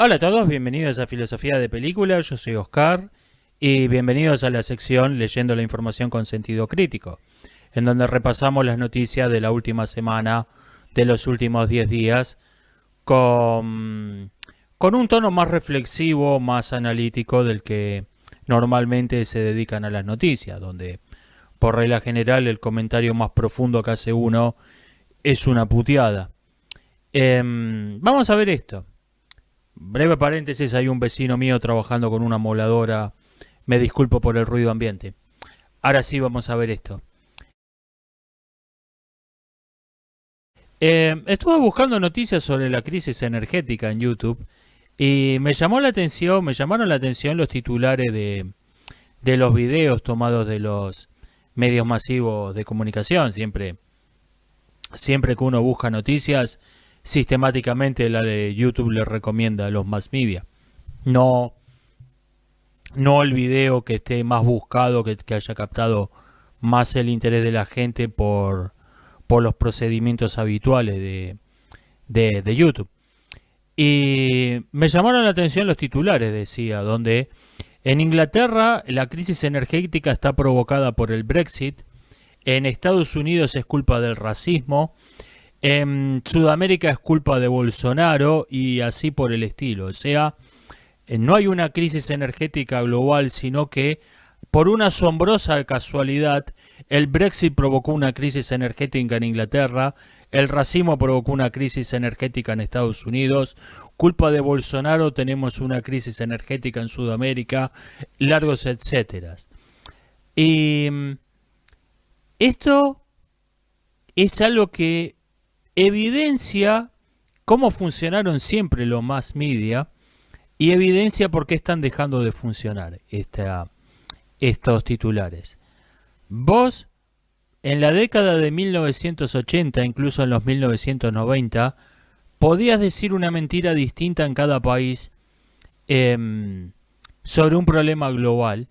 Hola a todos, bienvenidos a Filosofía de Película, yo soy Oscar y bienvenidos a la sección Leyendo la Información con Sentido Crítico, en donde repasamos las noticias de la última semana, de los últimos 10 días, con un tono más reflexivo, más analítico del que normalmente se dedican a las noticias, donde por regla general el comentario más profundo que hace uno es una puteada. Vamos a ver esto. Breve paréntesis, hay un vecino mío trabajando con una moladora. Me disculpo por el ruido ambiente. Ahora sí vamos a ver esto. Estuve buscando noticias sobre la crisis energética en YouTube y me llamaron la atención los titulares de los videos tomados de los medios masivos de comunicación. Siempre que uno busca noticias, sistemáticamente la de YouTube le recomienda a los mass media. No, no el video que esté más buscado, que haya captado más el interés de la gente por los procedimientos habituales de YouTube. Y me llamaron la atención los titulares, decía, donde en Inglaterra la crisis energética está provocada por el Brexit, en Estados Unidos es culpa del racismo, en Sudamérica es culpa de Bolsonaro y así por el estilo. O sea, no hay una crisis energética global, sino que por una asombrosa casualidad, el Brexit provocó una crisis energética en Inglaterra, el racismo provocó una crisis energética en Estados Unidos, culpa de Bolsonaro tenemos una crisis energética en Sudamérica, largos etcéteras. Y esto es algo que evidencia cómo funcionaron siempre los mass media y evidencia por qué están dejando de funcionar estos titulares. Vos, en la década de 1980, incluso en los 1990, podías decir una mentira distinta en cada país sobre un problema global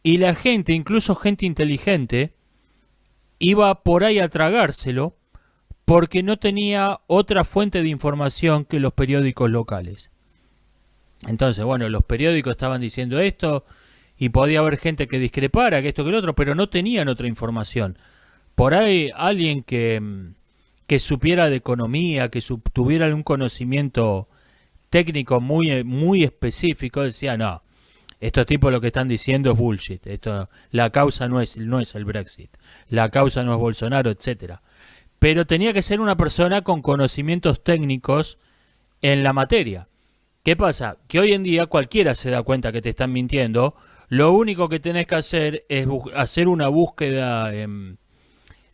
y la gente, incluso gente inteligente, iba por ahí a tragárselo porque no tenía otra fuente de información que los periódicos locales. Entonces, bueno, los periódicos estaban diciendo esto y podía haber gente que discrepara, que esto, que el otro, pero no tenían otra información. Por ahí alguien que supiera de economía, que tuviera algún conocimiento técnico muy específico, decía, no, estos tipos lo que están diciendo es bullshit. La causa no es el Brexit, la causa no es Bolsonaro, etcétera. Pero tenía que ser una persona con conocimientos técnicos en la materia. ¿Qué pasa? Que hoy en día cualquiera se da cuenta que te están mintiendo. Lo único que tenés que hacer es hacer una búsqueda en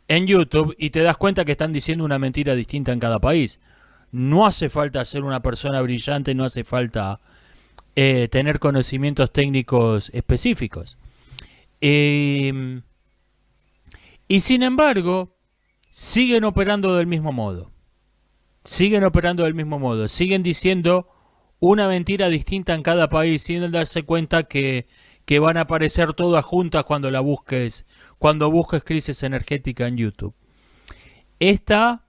YouTube y te das cuenta que están diciendo una mentira distinta en cada país. No hace falta ser una persona brillante, no hace falta tener conocimientos técnicos específicos. Y sin embargo, siguen operando del mismo modo. Siguen diciendo una mentira distinta en cada país sin darse cuenta que van a aparecer todas juntas cuando busques crisis energética en YouTube. Esta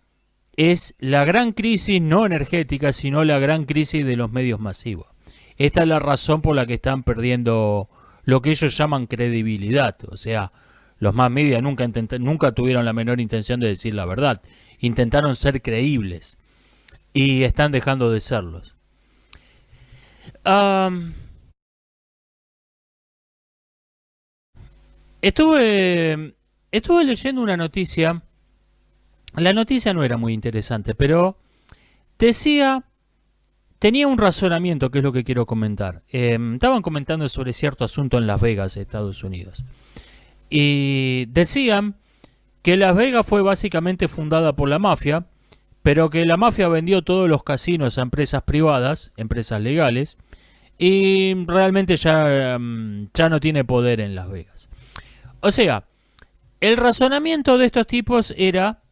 es la gran crisis no energética, sino la gran crisis de los medios masivos. Esta es la razón por la que están perdiendo lo que ellos llaman credibilidad. O sea, los mass media nunca tuvieron la menor intención de decir la verdad. Intentaron ser creíbles y están dejando de serlos. Estuve leyendo una noticia. La noticia no era muy interesante, pero tenía un razonamiento que es lo que quiero comentar. Estaban comentando sobre cierto asunto en Las Vegas, Estados Unidos. Y decían que Las Vegas fue básicamente fundada por la mafia, pero que la mafia vendió todos los casinos a empresas privadas, empresas legales, y realmente ya no tiene poder en Las Vegas. O sea, el razonamiento de estos tipos era,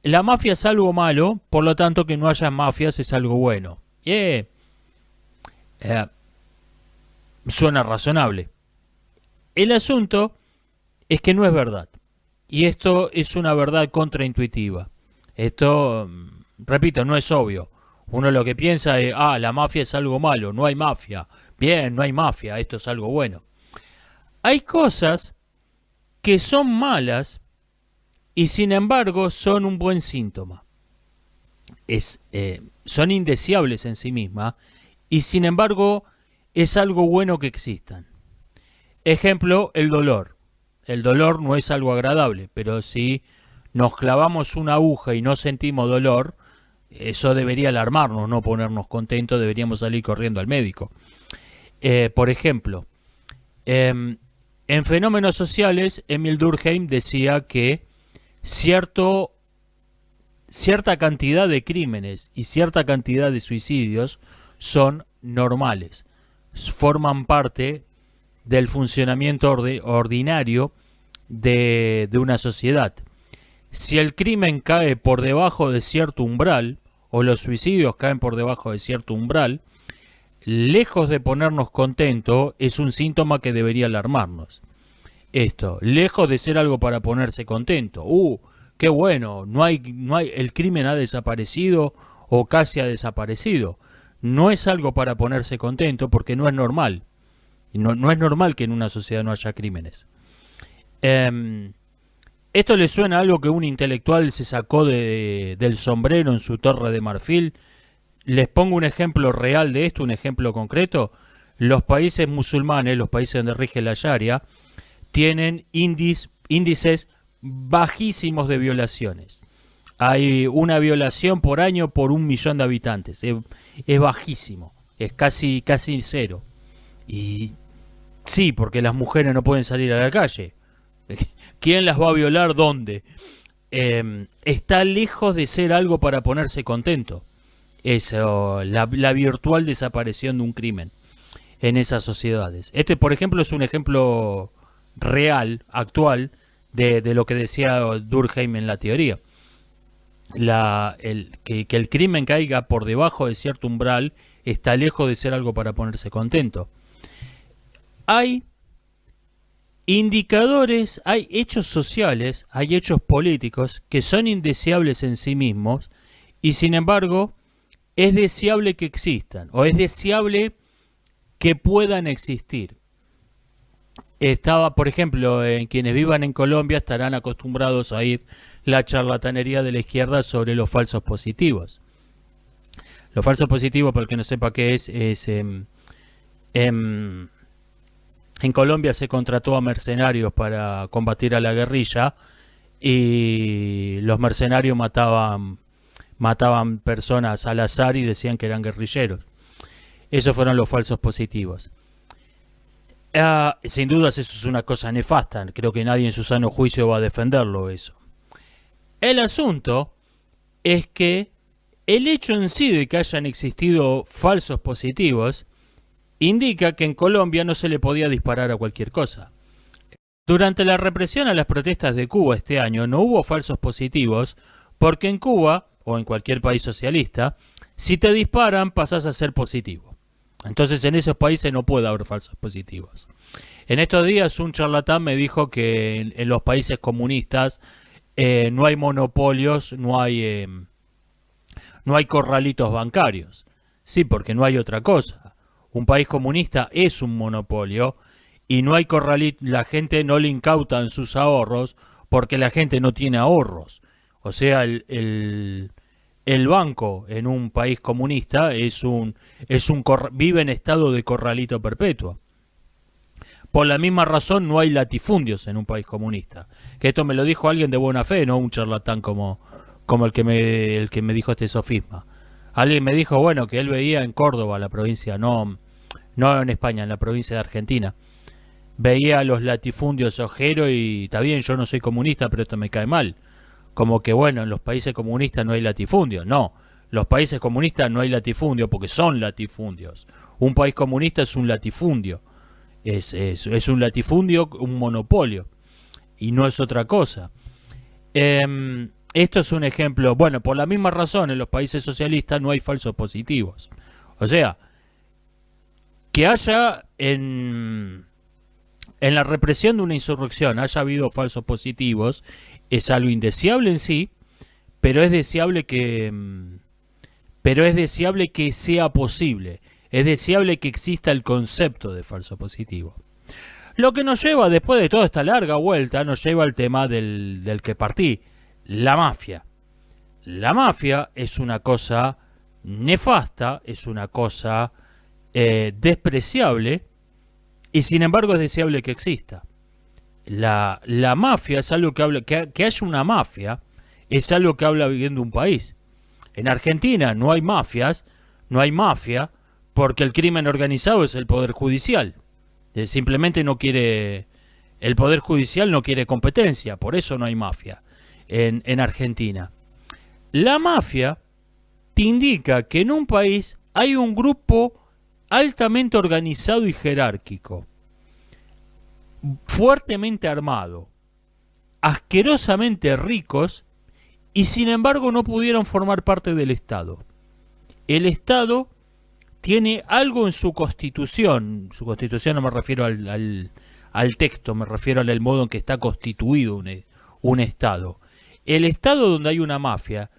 la mafia es algo malo, por lo tanto que no haya mafias es algo bueno. Suena razonable. El asunto es que no es verdad. Y esto es una verdad contraintuitiva. Esto, repito, no es obvio. Uno lo que piensa es, la mafia es algo malo, no hay mafia. Bien, no hay mafia, esto es algo bueno. Hay cosas que son malas y sin embargo son un buen síntoma. Son indeseables en sí mismas y sin embargo es algo bueno que existan. Ejemplo, el dolor. El dolor no es algo agradable, pero si nos clavamos una aguja y no sentimos dolor, eso debería alarmarnos, no ponernos contentos, deberíamos salir corriendo al médico. Por ejemplo, en fenómenos sociales, Emil Durkheim decía que cierta cantidad de crímenes y cierta cantidad de suicidios son normales, forman parte del funcionamiento ordinario de una sociedad. Si el crimen cae por debajo de cierto umbral, o los suicidios caen por debajo de cierto umbral, lejos de ponernos contentos, es un síntoma que debería alarmarnos. Esto, lejos de ser algo para ponerse contento. Qué bueno, el crimen ha desaparecido o casi ha desaparecido. No es algo para ponerse contento porque no es normal. No es normal que en una sociedad no haya crímenes. Esto le suena a algo que un intelectual se sacó del sombrero en su torre de marfil. Les pongo un ejemplo real de esto, un ejemplo concreto. Los países musulmanes, los países donde rige la Sharia, tienen índices bajísimos de violaciones. Hay una violación por año por 1 millón de habitantes. Es bajísimo, es casi cero. Y sí, porque las mujeres no pueden salir a la calle. ¿Quién las va a violar? ¿Dónde? Está lejos de ser algo para ponerse contento. Eso, la virtual desaparición de un crimen en esas sociedades. Este, por ejemplo, es un ejemplo real, actual, de lo que decía Durkheim en la teoría. Que el crimen caiga por debajo de cierto umbral está lejos de ser algo para ponerse contento. Hay indicadores, hay hechos sociales, hay hechos políticos que son indeseables en sí mismos y sin embargo es deseable que existan o es deseable que puedan existir. Por ejemplo, en quienes vivan en Colombia estarán acostumbrados a oír la charlatanería de la izquierda sobre los falsos positivos. Los falsos positivos, para el que no sepa qué es en Colombia se contrató a mercenarios para combatir a la guerrilla y los mercenarios mataban personas al azar y decían que eran guerrilleros. Esos fueron los falsos positivos. Sin dudas eso es una cosa nefasta, creo que nadie en su sano juicio va a defenderlo eso. El asunto es que el hecho en sí de que hayan existido falsos positivos indica que en Colombia no se le podía disparar a cualquier cosa. Durante la represión a las protestas de Cuba este año no hubo falsos positivos porque en Cuba, o en cualquier país socialista, si te disparan pasás a ser positivo. Entonces en esos países no puede haber falsos positivos. En estos días un charlatán me dijo que en los países comunistas no hay monopolios, no hay corralitos bancarios. Sí, porque no hay otra cosa. Un país comunista es un monopolio y no hay corralito, la gente no le incautan sus ahorros porque la gente no tiene ahorros. O sea, el banco en un país comunista vive en estado de corralito perpetuo. Por la misma razón no hay latifundios en un país comunista. Que esto me lo dijo alguien de buena fe, no un charlatán como el que me dijo este sofisma. Alguien me dijo, bueno, que él veía en Córdoba, la provincia, no en España, en la provincia de Argentina. Veía a los latifundios ojeros y está bien, yo no soy comunista, pero esto me cae mal. Como que bueno, en los países comunistas no hay latifundios. No, los países comunistas no hay latifundios porque son latifundios. Un país comunista es un latifundio. Es un latifundio, un monopolio. Y no es otra cosa. Esto es un ejemplo. Bueno, por la misma razón, en los países socialistas no hay falsos positivos. O sea, que haya en la represión de una insurrección haya habido falsos positivos es algo indeseable en sí, pero es deseable que pero es deseable que sea posible, es deseable que exista el concepto de falso positivo. Lo que nos lleva, después de toda esta larga vuelta, nos lleva al tema del que partí, la mafia. La mafia es una cosa nefasta, es una cosa despreciable, y sin embargo es deseable que exista. La mafia es algo que habla, que haya una mafia, es algo que habla bien de un país. En Argentina no hay mafias, no hay mafia, porque el crimen organizado es el poder judicial. Simplemente no quiere, el poder judicial no quiere competencia, por eso no hay mafia en Argentina. La mafia te indica que en un país hay un grupo altamente organizado y jerárquico, fuertemente armado, asquerosamente ricos, y sin embargo no pudieron formar parte del Estado. El Estado tiene algo en su constitución no me refiero al texto, me refiero al modo en que está constituido un Estado. El Estado donde hay una mafia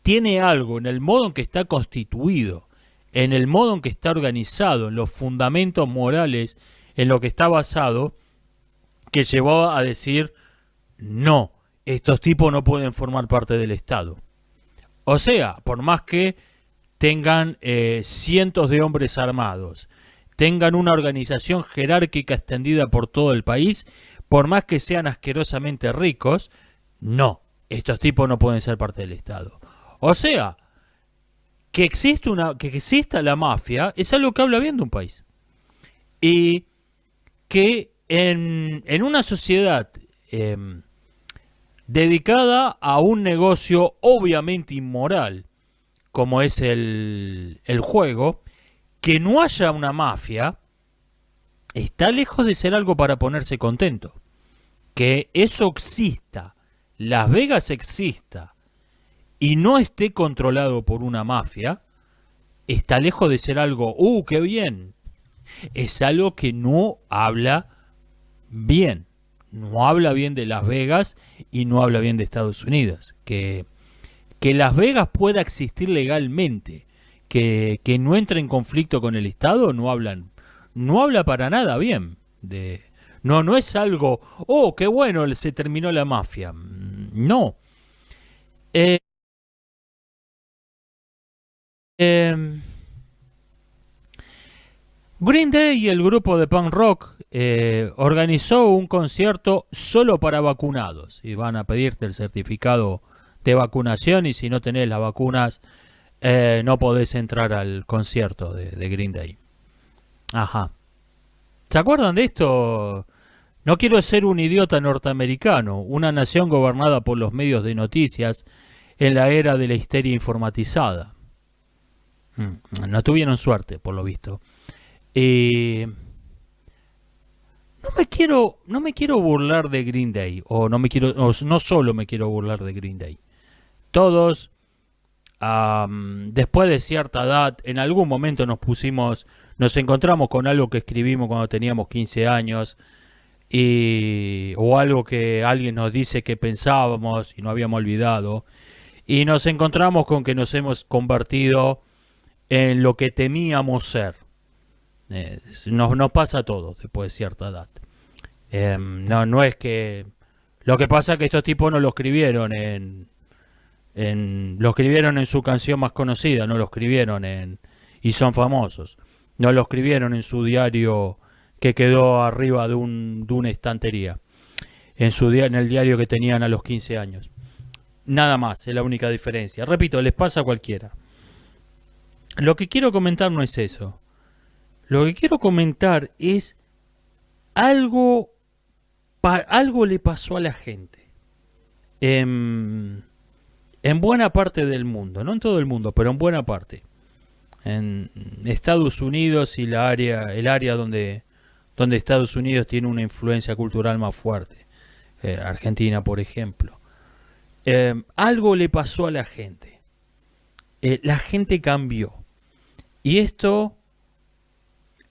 tiene algo en el modo en que está constituido, en el modo en que está organizado, en los fundamentos morales, en lo que está basado, que llevó a decir, no, estos tipos no pueden formar parte del Estado. O sea, por más que tengan cientos de hombres armados, tengan una organización jerárquica extendida por todo el país, por más que sean asquerosamente ricos, no, estos tipos no pueden ser parte del Estado. O sea, que exista la mafia es algo que habla bien de un país. Y que en una sociedad dedicada a un negocio obviamente inmoral, como es el juego, que no haya una mafia, está lejos de ser algo para ponerse contento. Que eso exista, Las Vegas exista, y no esté controlado por una mafia, está lejos de ser algo, qué bien. Es algo que no habla bien. No habla bien de Las Vegas y no habla bien de Estados Unidos. Que Las Vegas pueda existir legalmente, que no entre en conflicto con el Estado, no habla para nada bien. No es algo, qué bueno, se terminó la mafia. No. Green Day y el grupo de punk rock organizó un concierto solo para vacunados. Y van a pedirte el certificado de vacunación, y si no tenés las vacunas no podés entrar al concierto de Green Day. Ajá. ¿Se acuerdan de esto? No quiero ser un idiota norteamericano, una nación gobernada por los medios de noticias en la era de la histeria informatizada. No tuvieron suerte, por lo visto. No me quiero burlar de Green Day, no solo me quiero burlar de Green Day. Todos, después de cierta edad, en algún momento nos encontramos con algo que escribimos cuando teníamos 15 años, o algo que alguien nos dice que pensábamos y no habíamos olvidado, y nos encontramos con que nos hemos convertido en lo que temíamos ser. Nos pasa a todos después de cierta edad. No es que... Lo que pasa es que estos tipos no lo escribieron lo escribieron en su canción más conocida, no lo escribieron y son famosos. No lo escribieron en su diario que quedó arriba de una estantería. En el diario que tenían a los 15 años. Nada más, es la única diferencia. Repito, les pasa a cualquiera. Lo que quiero comentar no es eso. Lo que quiero comentar es algo le pasó a la gente. En buena parte del mundo, no en todo el mundo, pero en buena parte. En Estados Unidos y el área donde Estados Unidos tiene una influencia cultural más fuerte. Argentina, por ejemplo. Algo le pasó a la gente. La gente cambió. Y esto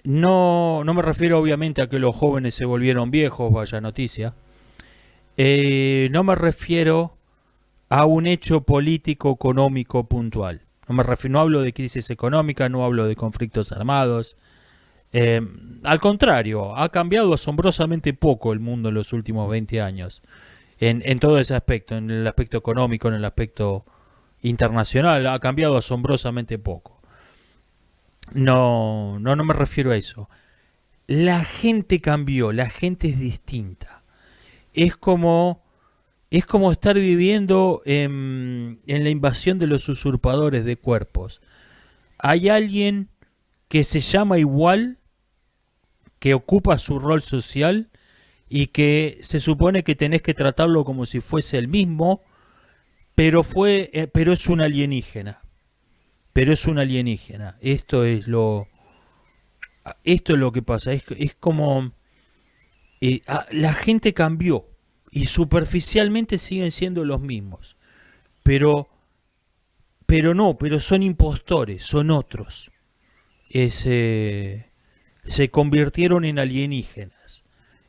no me refiero obviamente a que los jóvenes se volvieron viejos, vaya noticia. No me refiero a un hecho político económico puntual. No hablo de crisis económica, no hablo de conflictos armados. Eh, Al contrario, ha cambiado asombrosamente poco el mundo en los últimos 20 años. En todo ese aspecto, en el aspecto económico, en el aspecto internacional, ha cambiado asombrosamente poco. No me refiero a eso. La gente cambió, la gente es distinta. Es como, es como estar viviendo en la invasión de los usurpadores de cuerpos. Hay alguien que se llama igual, que ocupa su rol social y que se supone que tenés que tratarlo como si fuese el mismo, pero es un alienígena. Pero es un alienígena. Esto es lo que pasa. Es como la gente cambió y superficialmente siguen siendo los mismos. Pero, pero son impostores, son otros. Se convirtieron en alienígenas.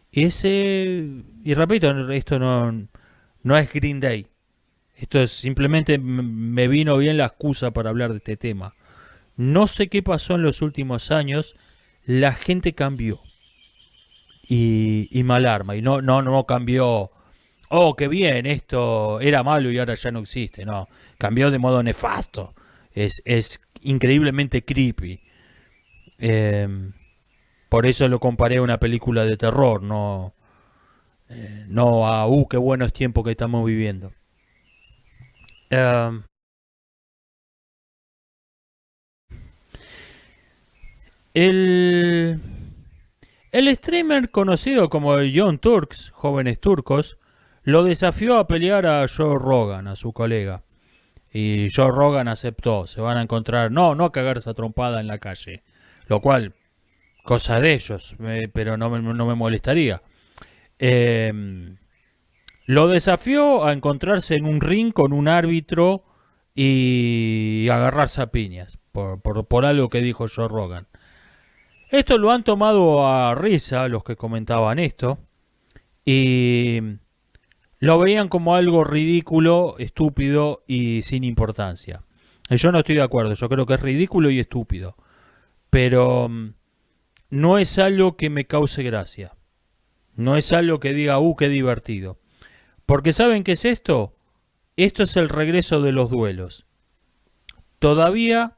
Y repito, esto no es Green Day. Esto es simplemente me vino bien la excusa para hablar de este tema. No sé qué pasó en los últimos años. La gente cambió. Y me alarma. Y no cambió. Oh, qué bien, esto era malo y ahora ya no existe. No, cambió de modo nefasto. Es increíblemente creepy. Eh, por eso lo comparé a una película de terror. No a, qué buenos tiempos que estamos viviendo. Eh, el, el streamer conocido como John Turks, Jóvenes Turcos, lo desafió a pelear a Joe Rogan, a su colega. Y Joe Rogan aceptó. Se van a encontrar, no a cagarse a trompada en la calle. Lo cual, cosa de ellos, pero no me molestaría. Eh, lo desafió a encontrarse en un ring con un árbitro y agarrarse a piñas por algo que dijo Joe Rogan. Esto lo han tomado a risa los que comentaban esto y lo veían como algo ridículo, estúpido y sin importancia. Yo no estoy de acuerdo, yo creo que es ridículo y estúpido, pero no es algo que me cause gracia. No es algo que diga, qué divertido. Porque ¿saben qué es esto? Esto es el regreso de los duelos. Todavía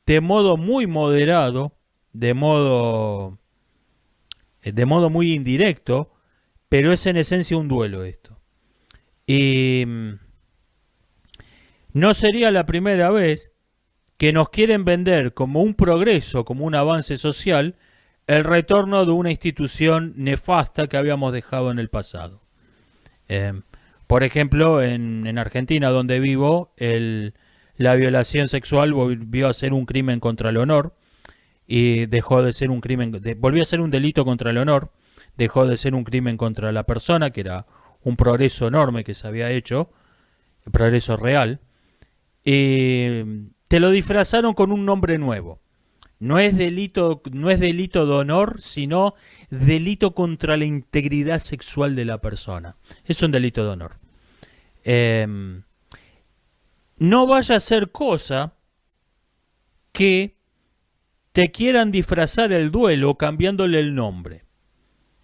de modo muy moderado, de modo muy indirecto, pero es en esencia un duelo esto. Y no sería la primera vez que nos quieren vender como un progreso, como un avance social, el retorno de una institución nefasta que habíamos dejado en el pasado. Por ejemplo, en Argentina, donde vivo, la violación sexual volvió a ser un crimen contra el honor y dejó de ser un crimen, volvió a ser un delito contra el honor, dejó de ser un crimen contra la persona, que era un progreso enorme que se había hecho, un progreso real, y te lo disfrazaron con un nombre nuevo. No es delito de honor, sino delito contra la integridad sexual de la persona. Es un delito de honor. No vaya a ser cosa que te quieran disfrazar el duelo cambiándole el nombre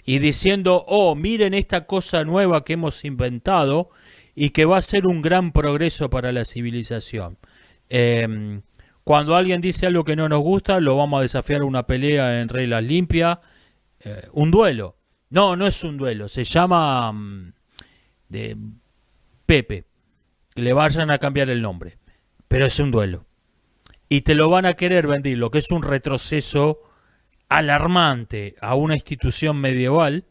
y diciendo, miren esta cosa nueva que hemos inventado y que va a ser un gran progreso para la civilización. Cuando alguien dice algo que no nos gusta, lo vamos a desafiar a una pelea en reglas limpias. Un duelo. No es un duelo. Se llama de Pepe. Le vayan a cambiar el nombre. Pero es un duelo. Y te lo van a querer vender, lo que es un retroceso alarmante a una institución medieval.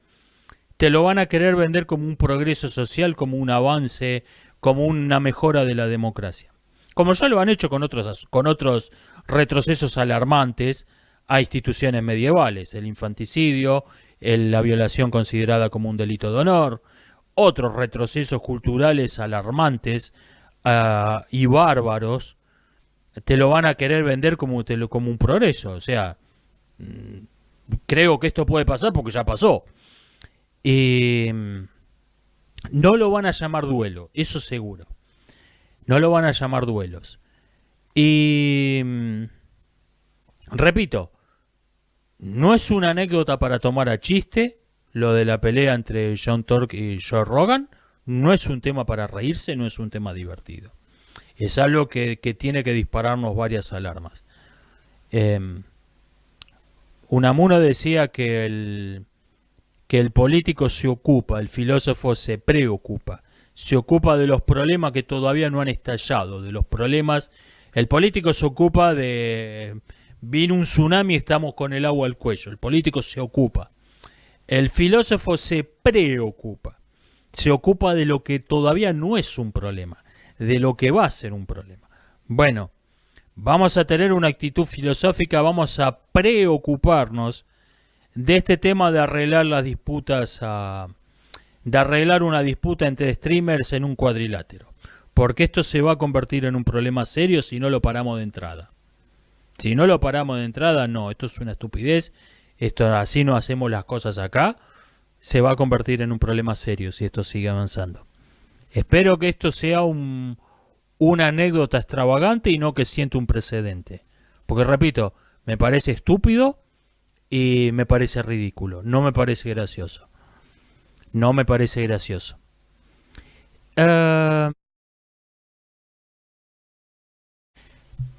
Te lo van a querer vender como un progreso social, como un avance, como una mejora de la democracia. Como ya lo han hecho con otros retrocesos alarmantes a instituciones medievales, el infanticidio, la violación considerada como un delito de honor, otros retrocesos culturales alarmantes y bárbaros, te lo van a querer vender como un progreso. O sea, creo que esto puede pasar porque ya pasó. No lo van a llamar duelo, eso seguro. No lo van a llamar duelos. Y repito, no es una anécdota para tomar a chiste lo de la pelea entre John Torque y Joe Rogan. No es un tema para reírse, no es un tema divertido. Es algo que tiene que dispararnos varias alarmas. Eh, Unamuno decía que el político se ocupa, el filósofo se preocupa, se ocupa de los problemas que todavía no han estallado, de los problemas. El político se ocupa de... Vino un tsunami y estamos con el agua al cuello. El político se ocupa. El filósofo se preocupa. Se ocupa de lo que todavía no es un problema, de lo que va a ser un problema. Bueno, vamos a tener una actitud filosófica, vamos a preocuparnos de este tema de arreglar las disputas, de arreglar una disputa entre streamers en un cuadrilátero. Porque esto se va a convertir en un problema serio si no lo paramos de entrada. Si no lo paramos de entrada, no, esto es una estupidez, esto así no hacemos las cosas acá, se va a convertir en un problema serio si esto sigue avanzando. Espero que esto sea una anécdota extravagante y no que siente un precedente. Porque repito, me parece estúpido y me parece ridículo, no me parece gracioso. No me parece gracioso.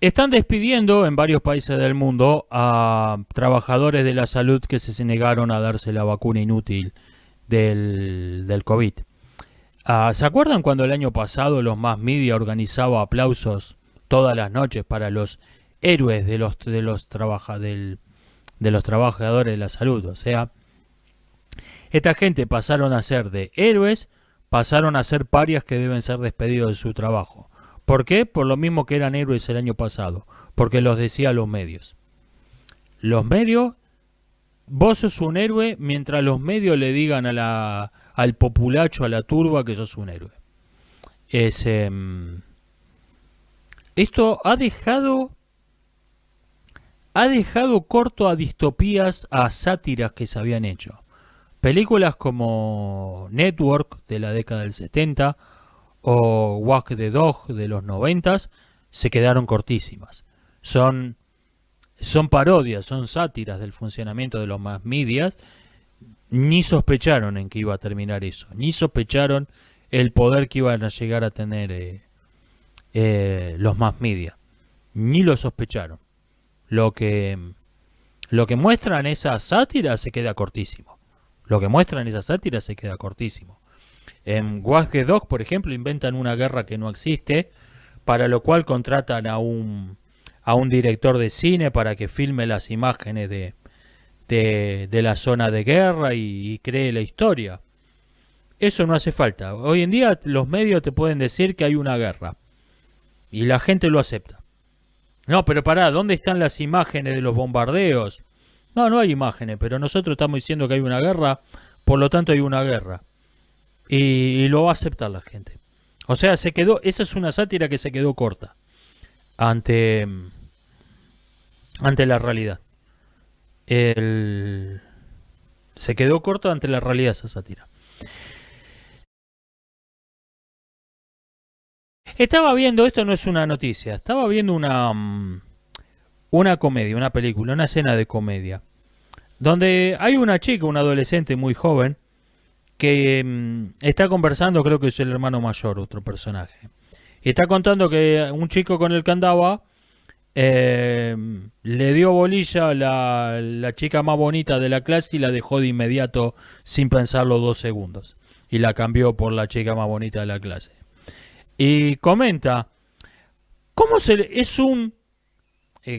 Están despidiendo en varios países del mundo a trabajadores de la salud que se negaron a darse la vacuna inútil del COVID. ¿Se acuerdan cuando el año pasado los mass media organizaba aplausos todas las noches para los héroes de los trabajadores de la salud? O sea, esta gente pasaron a ser de héroes, pasaron a ser parias que deben ser despedidos de su trabajo. ¿Por qué? Por lo mismo que eran héroes el año pasado, porque los decía los medios. Los medios, vos sos un héroe mientras los medios le digan al populacho, a la turba que sos un héroe. Esto ha dejado corto a distopías, a sátiras que se habían hecho. Películas como Network de la década del 70 o Walk the Dog de los 90 se quedaron cortísimas. Son parodias, son sátiras del funcionamiento de los mass medias. Ni sospecharon en que iba a terminar eso, ni sospecharon el poder que iban a llegar a tener los mass media, ni lo sospecharon. Lo que muestran esas sátiras se queda cortísimo. En Watch the Dog, por ejemplo, inventan una guerra que no existe, para lo cual contratan a un director de cine para que filme las imágenes de la zona de guerra y cree la historia. Eso no hace falta. Hoy en día los medios te pueden decir que hay una guerra y la gente lo acepta. No, pero pará, ¿dónde están las imágenes de los bombardeos? No hay imágenes, pero nosotros estamos diciendo que hay una guerra, por lo tanto hay una guerra. Y lo va a aceptar la gente. O sea, esa es una sátira que se quedó corta ante la realidad. Se quedó corta ante la realidad esa sátira. Estaba viendo, esto no es una noticia, estaba viendo una comedia, una película, una escena de comedia, donde hay una chica, una adolescente muy joven, que está conversando, creo que es el hermano mayor, otro personaje. Y está contando que un chico con el que andaba le dio bolilla a la chica más bonita de la clase y la dejó de inmediato sin pensarlo 2 segundos. Y la cambió por la chica más bonita de la clase. Y comenta,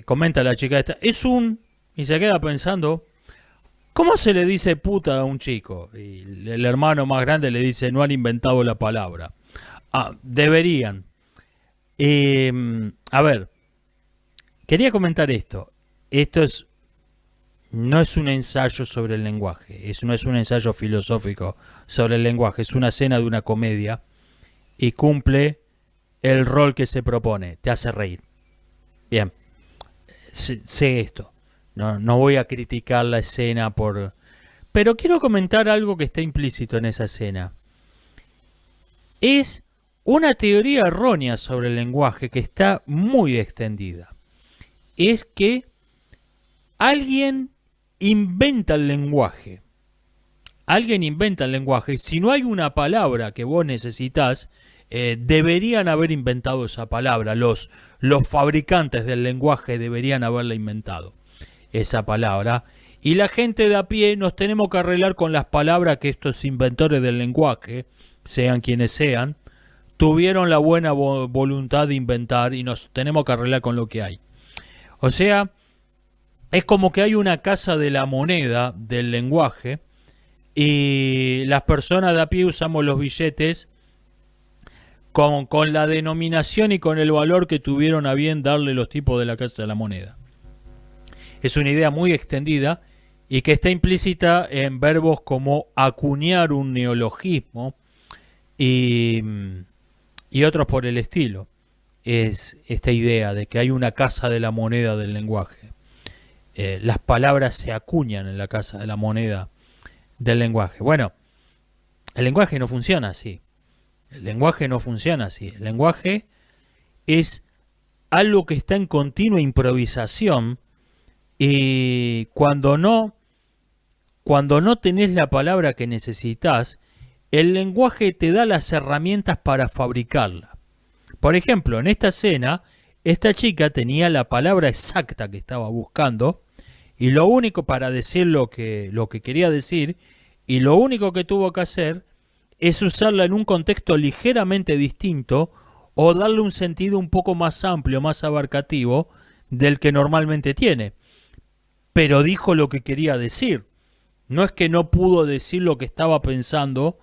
comenta la chica esta, y se queda pensando, ¿cómo se le dice puta a un chico? Y el hermano más grande le dice, no han inventado la palabra. Deberían. A ver, quería comentar esto. Esto no es un ensayo sobre el lenguaje, no es un ensayo filosófico sobre el lenguaje, es una escena de una comedia y cumple el rol que se propone, te hace reír. Bien, sé esto. No voy a criticar la escena pero quiero comentar algo que está implícito en esa escena. Es Una teoría errónea sobre el lenguaje que está muy extendida es que alguien inventa el lenguaje. Alguien inventa el lenguaje. Si no hay una palabra que vos necesitas, deberían haber inventado esa palabra. Los fabricantes del lenguaje deberían haberla inventado, esa palabra. Y la gente de a pie nos tenemos que arreglar con las palabras que estos inventores del lenguaje, sean quienes sean, tuvieron la buena voluntad de inventar, y nos tenemos que arreglar con lo que hay. O sea, es como que hay una casa de la moneda del lenguaje y las personas de a pie usamos los billetes con la denominación y con el valor que tuvieron a bien darle los tipos de la casa de la moneda. Es una idea muy extendida y que está implícita en verbos como acuñar un neologismo y otros por el estilo. Es esta idea de que hay una casa de la moneda del lenguaje. Las palabras se acuñan en la casa de la moneda del lenguaje. Bueno, el lenguaje no funciona así. El lenguaje no funciona así. El lenguaje es algo que está en continua improvisación, y cuando no tenés la palabra que necesitas, el lenguaje te da las herramientas para fabricarla. Por ejemplo, en esta escena, esta chica tenía la palabra exacta que estaba buscando, y lo único para decir lo que quería decir, y lo único que tuvo que hacer es usarla en un contexto ligeramente distinto o darle un sentido un poco más amplio, más abarcativo del que normalmente tiene. Pero dijo lo que quería decir. No es que no pudo decir lo que estaba pensando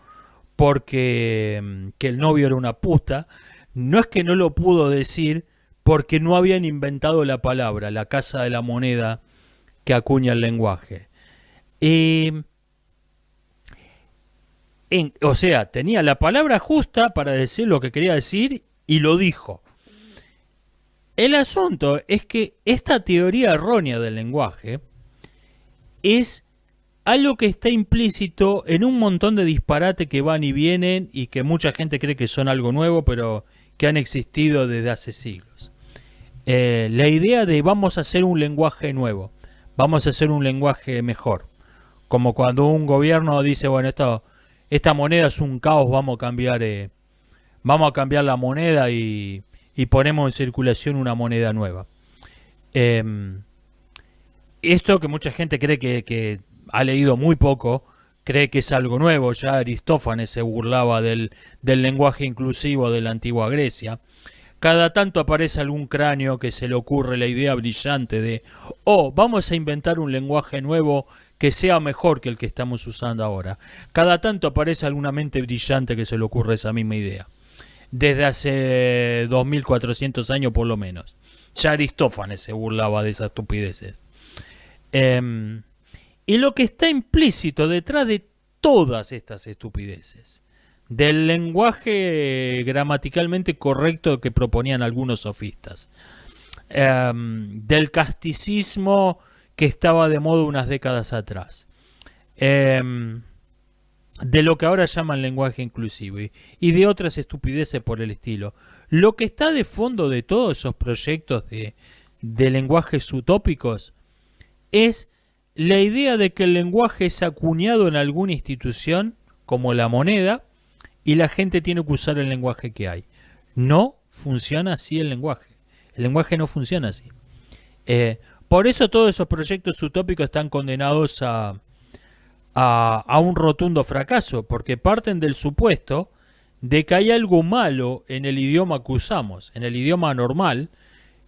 porque que el novio era una puta. No es que no lo pudo decir porque no habían inventado la palabra, la casa de la moneda que acuña el lenguaje. O sea, tenía la palabra justa para decir lo que quería decir y lo dijo. El asunto es que esta teoría errónea del lenguaje es algo que está implícito en un montón de disparates que van y vienen y que mucha gente cree que son algo nuevo, pero que han existido desde hace siglos. La idea de vamos a hacer un lenguaje nuevo, vamos a hacer un lenguaje mejor. Como cuando un gobierno dice, bueno, esta moneda es un caos, vamos a cambiar la moneda y ponemos en circulación una moneda nueva. Esto que mucha gente cree que ha leído muy poco, cree que es algo nuevo. Ya Aristófanes se burlaba del lenguaje inclusivo de la antigua Grecia. Cada tanto aparece algún cráneo que se le ocurre la idea brillante de, vamos a inventar un lenguaje nuevo que sea mejor que el que estamos usando ahora. Cada tanto aparece alguna mente brillante que se le ocurre esa misma idea. Desde hace 2400 años por lo menos. Ya Aristófanes se burlaba de esas estupideces. Y lo que está implícito detrás de todas estas estupideces, del lenguaje gramaticalmente correcto que proponían algunos sofistas, del casticismo que estaba de moda unas décadas atrás, de lo que ahora llaman lenguaje inclusivo y de otras estupideces por el estilo. Lo que está de fondo de todos esos proyectos de lenguajes utópicos es la idea de que el lenguaje es acuñado en alguna institución, como la moneda, y la gente tiene que usar el lenguaje que hay. No funciona así el lenguaje. El lenguaje no funciona así. Por eso todos esos proyectos utópicos están condenados a un rotundo fracaso, porque parten del supuesto de que hay algo malo en el idioma que usamos, en el idioma normal.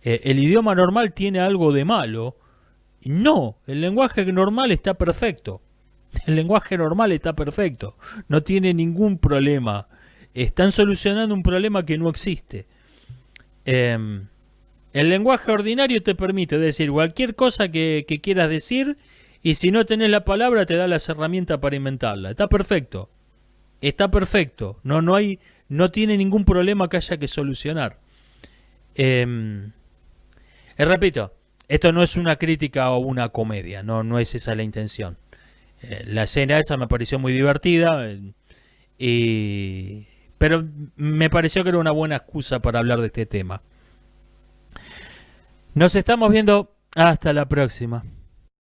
El idioma normal tiene algo de malo. No, el lenguaje normal está perfecto. El lenguaje normal está perfecto. No tiene ningún problema. Están solucionando un problema que no existe. El lenguaje ordinario te permite decir cualquier cosa que quieras decir, y si no tenés la palabra te da las herramientas para inventarla. Está perfecto. Está perfecto. No tiene ningún problema que haya que solucionar. Repito, esto no es una crítica o una comedia, no es esa la intención. La escena esa me pareció muy divertida, Pero me pareció que era una buena excusa para hablar de este tema. Nos estamos viendo. Hasta la próxima.